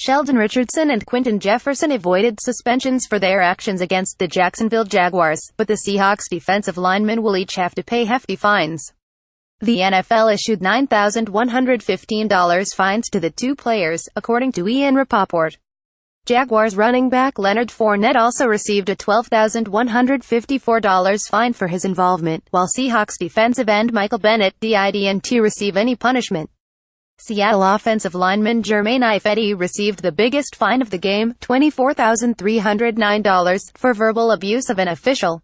Sheldon Richardson and Quinton Jefferson avoided suspensions for their actions against the Jacksonville Jaguars, but the Seahawks defensive linemen will each have to pay hefty fines. The NFL issued $9,115 fines to the two players, according to Ian Rapoport. Jaguars running back Leonard Fournette also received a $12,154 fine for his involvement, while Seahawks defensive end Michael Bennett didn't receive any punishment. Seattle offensive lineman Germain Ifedi received the biggest fine of the game, $24,309, for verbal abuse of an official.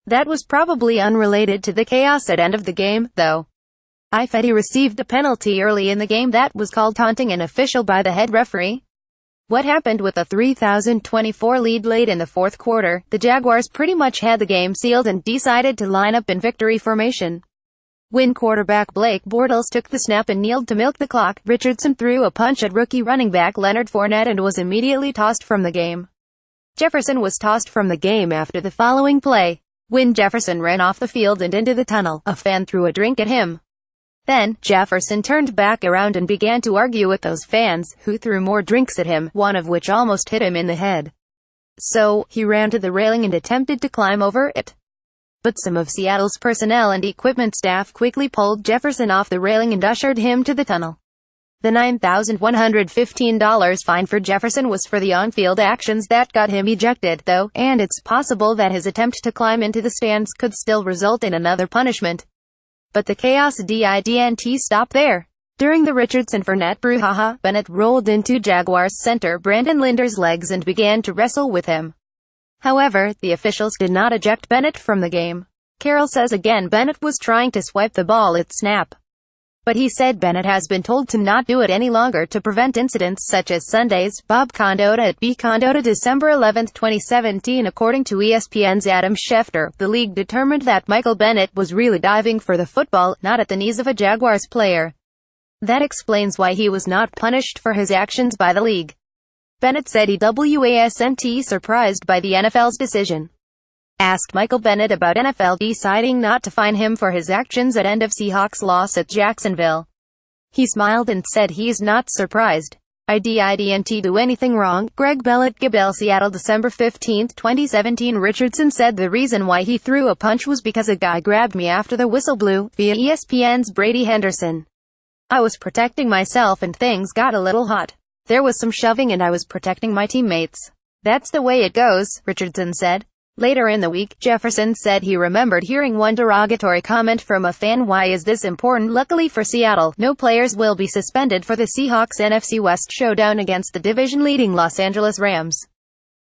That was probably unrelated to the chaos at end of the game, though. Ifedi received a penalty early in the game that was called taunting an official by the head referee. What happened with a 3,024 lead late in the fourth quarter? The Jaguars pretty much had the game sealed and decided to line up in victory formation. When quarterback Blake Bortles took the snap and kneeled to milk the clock, Richardson threw a punch at rookie running back Leonard Fournette and was immediately tossed from the game. Jefferson was tossed from the game after the following play. When Jefferson ran off the field and into the tunnel, a fan threw a drink at him. Then, Jefferson turned back around and began to argue with those fans, who threw more drinks at him, one of which almost hit him in the head. So, he ran to the railing and attempted to climb over it. But some of Seattle's personnel and equipment staff quickly pulled Jefferson off the railing and ushered him to the tunnel. The $9,115 fine for Jefferson was for the on-field actions that got him ejected, though, and it's possible that his attempt to climb into the stands could still result in another punishment. But the chaos didn't stop there. During the Richardson-Fournette brouhaha, Bennett rolled into Jaguars center Brandon Linder's legs and began to wrestle with him. However, the officials did not eject Bennett from the game. Carroll says again Bennett was trying to swipe the ball at snap. But he said Bennett has been told to not do it any longer to prevent incidents such as Sundays. Bob Condotta at B. Condotta December 11, 2017. According to ESPN's Adam Schefter, the league determined that Michael Bennett was really diving for the football, not at the knees of a Jaguars player. That explains why he was not punished for his actions by the league. Bennett said he wasn't surprised by the NFL's decision. Asked Michael Bennett about NFL deciding not to fine him for his actions at end of Seahawks loss at Jacksonville. He smiled and said he's not surprised. I didn't do anything wrong. Greg Bellet Gabel Seattle December 15, 2017. Richardson said the reason why he threw a punch was because a guy grabbed me after the whistle blew, via ESPN's Brady Henderson. I was protecting myself and things got a little hot. There was some shoving and I was protecting my teammates. That's the way it goes, Richardson said. Later in the week, Jefferson said he remembered hearing one derogatory comment from a fan. Why is this important? Luckily for Seattle, no players will be suspended for the Seahawks NFC West showdown against the division-leading Los Angeles Rams.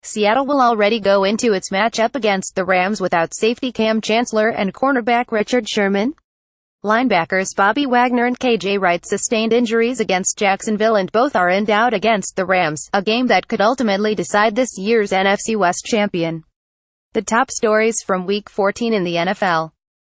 Seattle will already go into its matchup against the Rams without safety Cam Chancellor and cornerback Richard Sherman. Linebackers Bobby Wagner and KJ Wright sustained injuries against Jacksonville and both are in doubt against the Rams, a game that could ultimately decide this year's NFC West champion. The top stories from Week 14 in the NFL.